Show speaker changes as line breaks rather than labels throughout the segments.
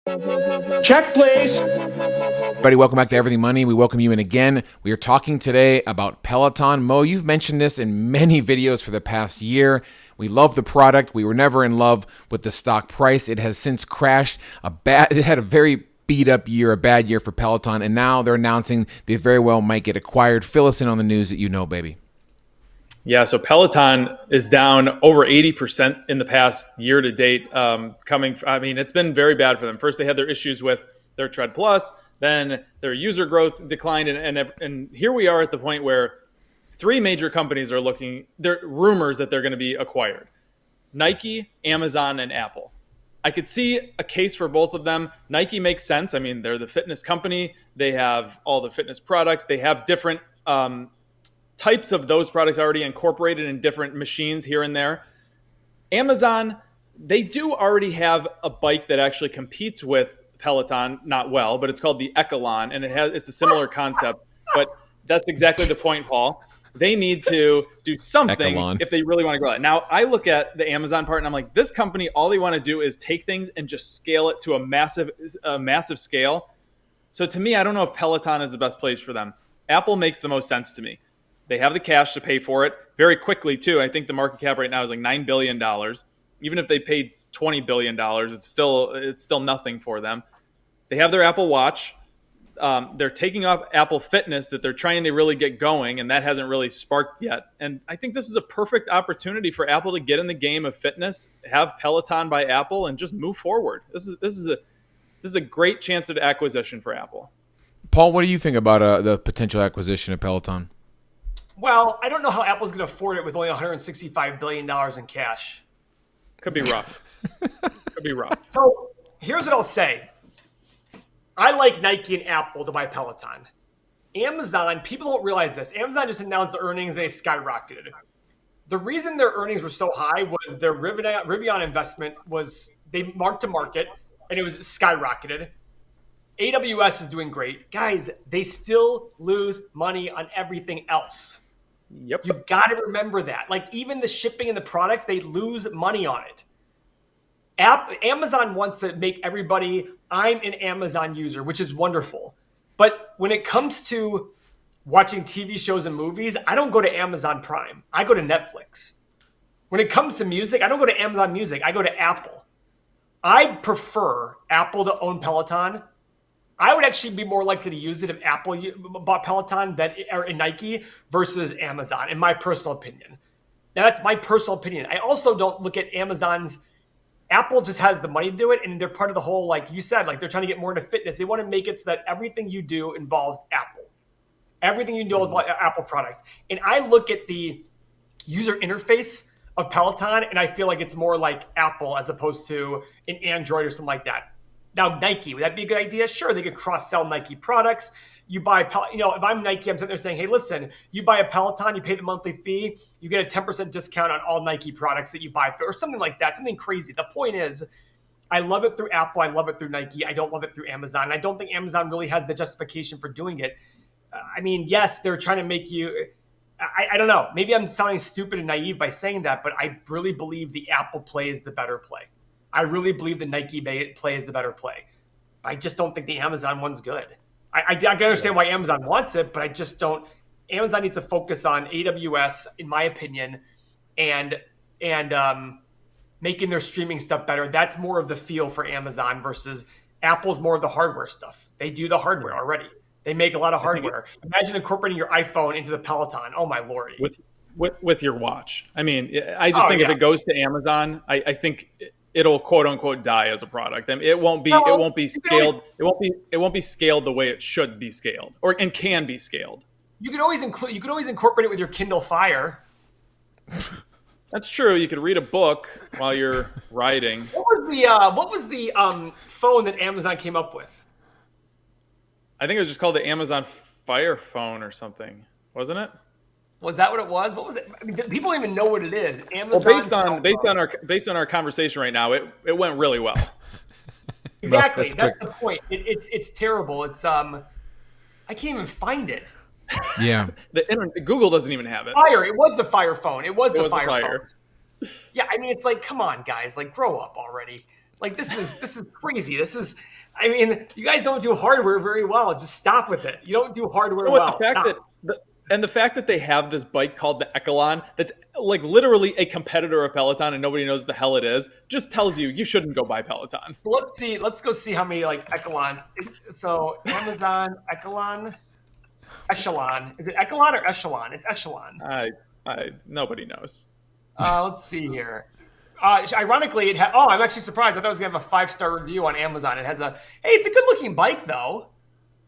Check, please.
Everybody, welcome back to Everything Money. We welcome you in again. We are talking today about Peloton. Mo, you've mentioned this in many videos for the past year. We love the product. We were never in love with the stock price. It has since crashed. It had a very beat up year, a bad year for Peloton, and now they're announcing they very well might get acquired. Fill us in on the news that you know, baby.
Yeah, so Peloton is down over 80% in the past year to date. It's been very bad for them. First, they had their issues with their Tread Plus, then their user growth declined, and here we are at the point where three major companies are looking. There are rumors that they're going to be acquired: Nike, Amazon, and Apple. I could see a case for both of them. Nike makes sense. I mean, they're the fitness company. They have all the fitness products. They have different types of those products already incorporated in different machines here and there. Amazon, they do already have a bike that actually competes with Peloton, not well, but it's called the Echelon, and it's a similar concept. But that's exactly the point, Paul. They need to do something
Echelon.
if they really want to grow it. Now, I look at the Amazon part, and I'm like, this company, all they want to do is take things and just scale it to a massive scale. So to me, I don't know if Peloton is the best place for them. Apple makes the most sense to me. They have the cash to pay for it very quickly, too. I think the market cap right now is like $9 billion. Even if they paid $20 billion, it's still nothing for them. They have their Apple Watch. They're taking off Apple Fitness that they're trying to really get going, and that hasn't really sparked yet. And I think this is a perfect opportunity for Apple to get in the game of fitness, have Peloton by Apple, and just move forward. This is a great chance at acquisition for Apple.
Paul, what do you think about the potential acquisition of Peloton?
Well, I don't know how Apple's going to afford it with only $165 billion in cash.
Could be rough. Could be rough.
So here's what I'll say. I like Nike and Apple to buy Peloton. Amazon, people don't realize this. Amazon just announced their earnings and they skyrocketed. The reason their earnings were so high was their Rivian investment was they marked to market and it was skyrocketed. AWS is doing great. Guys, they still lose money on everything else.
Yep.
You've got to remember that. Like even the shipping and the products, they lose money on it. Amazon wants to make everybody, I'm an Amazon user, which is wonderful. But when it comes to watching TV shows and movies, I don't go to Amazon Prime. I go to Netflix. When it comes to music, I don't go to Amazon Music. I go to Apple. I prefer Apple to own Peloton. I would actually be more likely to use it if Apple bought Peloton or Nike versus Amazon, in my personal opinion. Now, that's my personal opinion. I also don't look at Amazon's. Apple just has the money to do it, and they're part of the whole, like you said, like they're trying to get more into fitness. They want to make it so that everything you do involves Apple. Everything you do involves Apple product. And I look at the user interface of Peloton, and I feel like it's more like Apple as opposed to an Android or something like that. Now, Nike, would that be a good idea? Sure, they could cross-sell Nike products. You buy, if I'm Nike, I'm sitting there saying, hey, listen, you buy a Peloton, you pay the monthly fee, you get a 10% discount on all Nike products that you buy, or something like that, something crazy. The point is, I love it through Apple, I love it through Nike, I don't love it through Amazon. And I don't think Amazon really has the justification for doing it. Yes, they're trying to make you, I don't know, maybe I'm sounding stupid and naive by saying that, but I really believe the Apple play is the better play. I really believe the Nike play is the better play. I just don't think the Amazon one's good. I can understand why Amazon wants it, but I just don't. Amazon needs to focus on AWS, in my opinion, and making their streaming stuff better. That's more of the feel for Amazon versus Apple's more of the hardware stuff. They do the hardware already. They make a lot of hardware. Imagine incorporating your iPhone into the Peloton. Oh my lordy!
With your watch. I mean, I just think if it goes to Amazon, I think it'll quote unquote die as a product. I mean, it won't be scaled. It won't be scaled the way it should be scaled and can be scaled.
You could always incorporate it with your Kindle Fire.
That's true. You could read a book while you're riding.
What was the phone that Amazon came up with?
I think it was just called the Amazon Fire Phone or something, wasn't it?
Was that what it was? What was it? I mean, people don't even know what it is. Amazon.
Well, based on our conversation right now, it went really well.
Exactly. That's the point. It's terrible. It's I can't even find it.
Yeah.
Google doesn't even have it.
Fire. It was the Fire Phone. It was the Fire
Fire.
Phone. Yeah, I mean, it's like, come on, guys, like, grow up already. Like this is crazy. I mean, you guys don't do hardware very well. Just stop with it. You don't do hardware
You know what?
well. Stop.
The fact that they have this bike called the Echelon that's like literally a competitor of Peloton and nobody knows the hell it is just tells you shouldn't go buy Peloton.
So let's see. Let's go see how many like Echelon. So Amazon Echelon. Is it Echelon or Echelon? It's Echelon.
Nobody knows.
Let's see here. Ironically, I'm actually surprised. I thought it was gonna have a 5-star review on Amazon. It has it's a good looking bike though.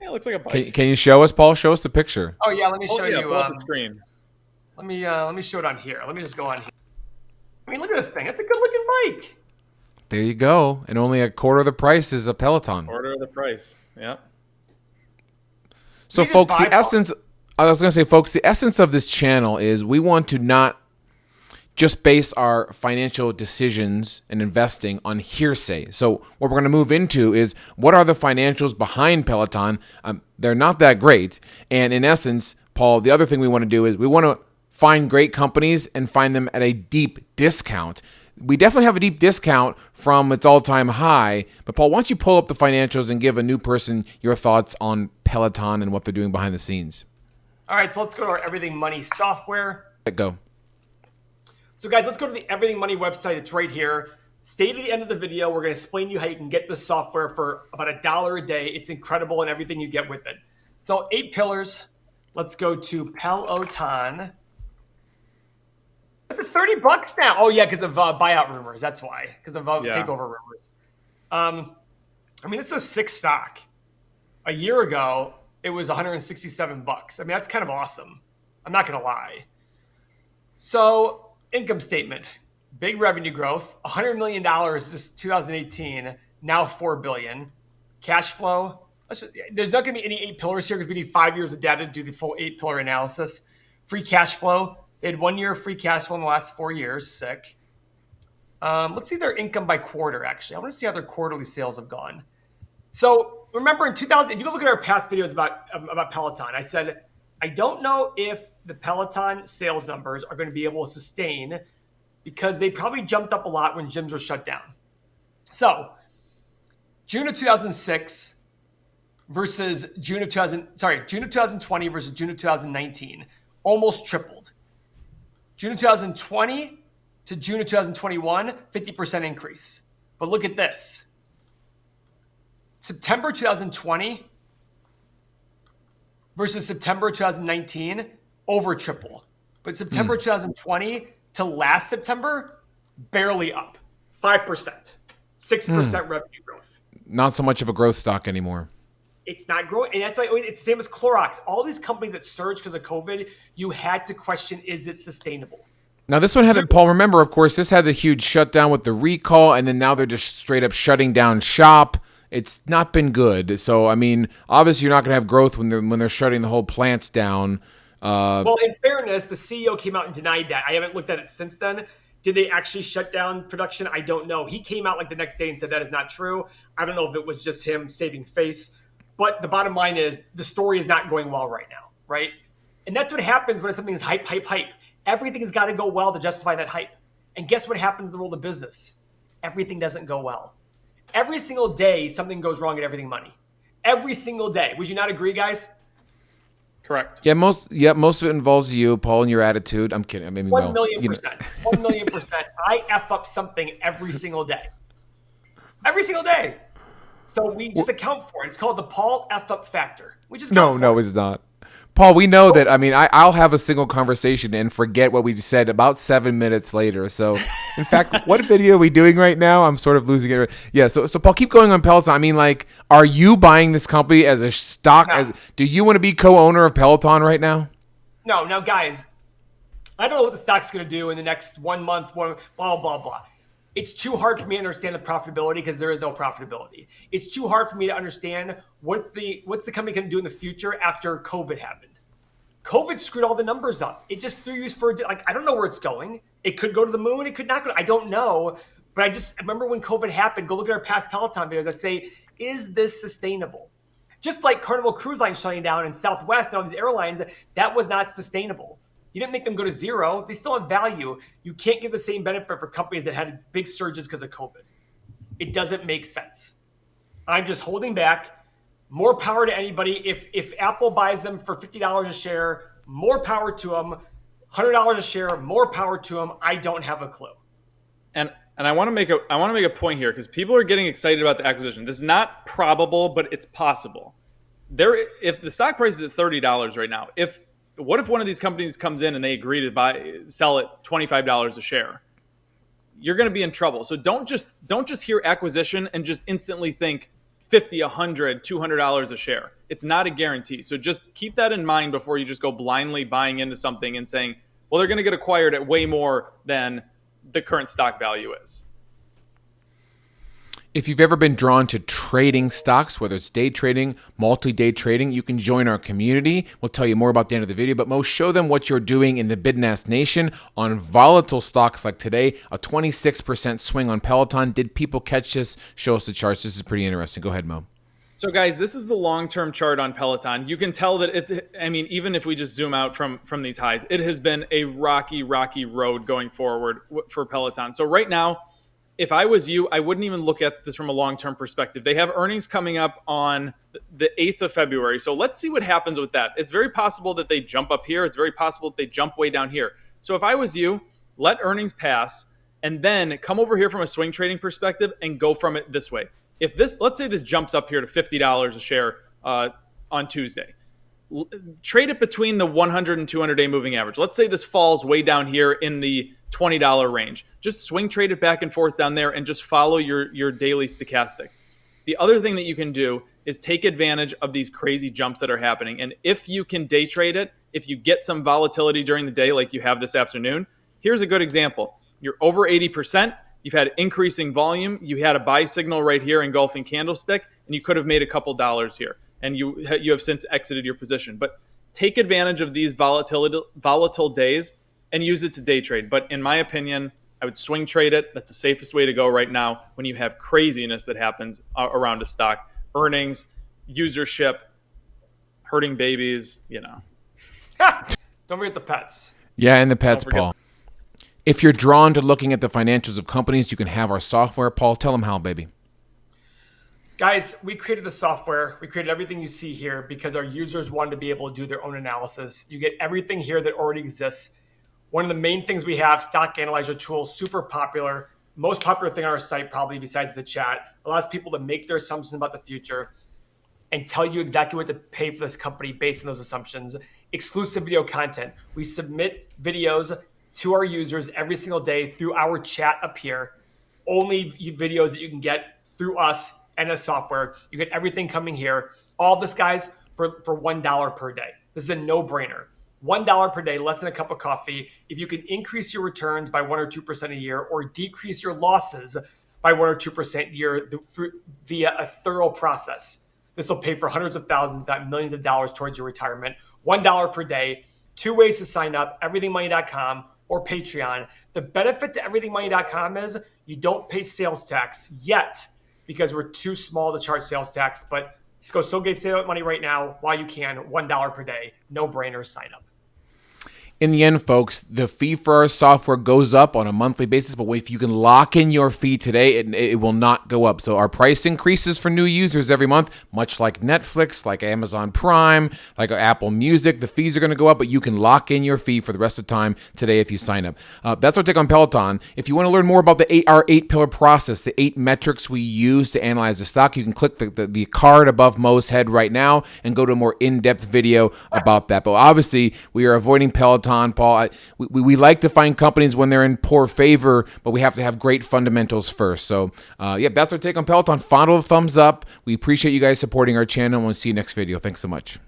Yeah, it looks like a bike.
Can you show us, Paul? Show us the picture.
Oh yeah, let me show you.
Pull up the screen.
Let me show it on here. Let me just go on here. I mean, look at this thing. It's a good looking bike.
There you go. And only a quarter of the price is a Peloton.
Quarter of the price. Yeah.
So, folks, the essence of this channel is we want to not just base our financial decisions and investing on hearsay. So what we're going to move into is what are the financials behind Peloton? They're not that great. And in essence, Paul, the other thing we want to do is we want to find great companies and find them at a deep discount. We definitely have a deep discount from its all-time high. But Paul, why don't you pull up the financials and give a new person your thoughts on Peloton and what they're doing behind the scenes?
All right, so let's go to our Everything Money software.
Go.
So guys, let's go to the Everything Money website. It's right here. Stay to the end of the video. We're going to explain to you how you can get this software for about $1 a day. It's incredible and everything you get with it. So 8 pillars. Let's go to Peloton. It's $30 now. Oh yeah, because of buyout rumors. That's why. Because of takeover rumors. I mean, this is a 6 stock. A year ago, it was $167. I mean, that's kind of awesome. I'm not going to lie. So income statement, big revenue growth, $100 million this 2018, now $4 billion. Cash flow, there's not going to be any 8 pillars here because we need 5 years of data to do the full 8-pillar analysis. Free cash flow, they had 1 year of free cash flow in the last 4 years, sick. Let's see their income by quarter, actually. I want to see how their quarterly sales have gone. So remember in 2000, if you go look at our past videos about Peloton, I said, I don't know if the Peloton sales numbers are going to be able to sustain because they probably jumped up a lot when gyms were shut down. So June of 2006 versus June of 2020 versus June of 2019, almost tripled. June of 2020 to June of 2021, 50% increase. But look at this. September 2020 versus September 2019, over triple. But September 2020 to last September, barely up. 5%. 6% revenue growth.
Not so much of a growth stock anymore.
It's not growing. And that's why it's the same as Clorox. All these companies that surged because of COVID, you had to question, is it sustainable?
Now, this one had, Paul, remember, of course, this had the huge shutdown with the recall, and then now they're just straight up shutting down shop. It's not been good. So, I mean, obviously you're not going to have growth when they're shutting the whole plants down.
Well, in fairness, the CEO came out and denied that. I haven't looked at it since then. Did they actually shut down production? I don't know. He came out like the next day and said that is not true. I don't know if it was just him saving face. But the bottom line is the story is not going well right now, right? And that's what happens when something is hype, hype, hype. Everything's got to go well to justify that hype. And guess what happens in the world of business? Everything doesn't go well. Every single day, something goes wrong in Everything Money. Every single day. Would you not agree, guys?
Correct.
Yeah, most of it involves you, Paul, and your attitude. I'm kidding. I mean,
1 million%. 1 million%. I F up something every single day. Every single day. So we just account for it. It's called the Paul F up factor. We just
No, it's not. Paul, we know that. I mean, I'll have a single conversation and forget what we said about 7 minutes later. So, in fact, what video are we doing right now? I'm sort of losing it. Yeah. So Paul, keep going on Peloton. I mean, like, are you buying this company as a stock?
No.
Do you want to be co-owner of Peloton right now?
No, guys. I don't know what the stock's going to do in the next 1 month. Blah blah blah. It's too hard for me to understand the profitability because there is no profitability. It's too hard for me to understand what's the company going to do in the future after COVID happened. COVID screwed all the numbers up. It just threw you for, like, I don't know where it's going. It could go to the moon. It could not go. I don't know. But I remember when COVID happened, go look at our past Peloton videos. I'd say, is this sustainable? Just like Carnival Cruise Line shutting down and Southwest and all these airlines, that was not sustainable. You didn't make them go to zero. They still have value. You can't give the same benefit for companies that had big surges because of COVID. It doesn't make sense. I'm just holding back. More power to anybody. If Apple buys them for $50 a share, more power to them. $100 a share, more power to them. I don't have a clue.
And I want to make a point here, because people are getting excited about the acquisition. This is not probable, but it's possible. If the stock price is at $30 right now, what if one of these companies comes in and they agree to sell it $25 a share? You're going to be in trouble. So don't just hear acquisition and just instantly think $50, $100, $200 a share. It's not a guarantee. So just keep that in mind before you just go blindly buying into something and saying, well, they're going to get acquired at way more than the current stock value is.
If you've ever been drawn to trading stocks, whether it's day trading, multi-day trading, you can join our community. We'll tell you more about the end of the video, but Mo, show them what you're doing in the Bid and Ask Nation on volatile stocks like today, a 26% swing on Peloton. Did people catch this? Show us the charts. This is pretty interesting. Go ahead, Mo.
So guys, this is the long-term chart on Peloton. You can tell that even if we just zoom out from these highs, it has been a rocky road going forward for Peloton. So right now, if I was you, I wouldn't even look at this from a long-term perspective. They have earnings coming up on the 8th of February. So let's see what happens with that. It's very possible that they jump up here. It's very possible that they jump way down here. So if I was you, let earnings pass and then come over here from a swing trading perspective and go from it this way. Let's say this jumps up here to $50 a share on Tuesday. Trade it between the 100 and 200-day moving average. Let's say this falls way down here in the $20 range. Just swing trade it back and forth down there and just follow your daily stochastic. The other thing that you can do is take advantage of these crazy jumps that are happening. And if you can day trade it, if you get some volatility during the day like you have this afternoon, here's a good example. You're over 80%. You've had increasing volume. You had a buy signal right here, engulfing candlestick, and you could have made a couple dollars here. And you have since exited your position. But take advantage of these volatile days and use it to day trade. But in my opinion, I would swing trade it. That's the safest way to go right now when you have craziness that happens around a stock. Earnings, usership, hurting babies,
Don't forget the pets.
Yeah, and the pets, Paul. If you're drawn to looking at the financials of companies, you can have our software. Paul, tell them how, baby.
Guys, we created the software. We created everything you see here because our users wanted to be able to do their own analysis. You get everything here that already exists. One of the main things we have, stock analyzer tool, super popular. Most popular thing on our site, probably besides the chat, allows people to make their assumptions about the future and tell you exactly what to pay for this company based on those assumptions. Exclusive video content. We submit videos to our users every single day through our chat up here. Only videos that you can get through us and the software. You get everything coming here. All this, guys, for $1 per day. This is a no-brainer. $1 per day, less than a cup of coffee. If you can increase your returns by 1 or 2% a year or decrease your losses by 1 or 2% a year via a thorough process, this will pay for hundreds of thousands, if not millions of dollars towards your retirement. $1 per day. 2 ways to sign up, everythingmoney.com or Patreon. The benefit to everythingmoney.com is you don't pay sales tax yet because we're too small to charge sales tax, but still give save money right now while you can, $1 per day. No brainer, sign up.
In the end, folks, the fee for our software goes up on a monthly basis, but if you can lock in your fee today, it will not go up. So our price increases for new users every month, much like Netflix, like Amazon Prime, like Apple Music. The fees are going to go up, but you can lock in your fee for the rest of the time today if you sign up. That's our take on Peloton. If you want to learn more about our 8-pillar process, the 8 metrics we use to analyze the stock, you can click the card above Mo's head right now and go to a more in-depth video about that. But obviously, we are avoiding Peloton. Paul, we like to find companies when they're in poor favor, but we have to have great fundamentals first. So, that's our take on Peloton. Fondle the thumbs up. We appreciate you guys supporting our channel, and we'll see you next video. Thanks so much.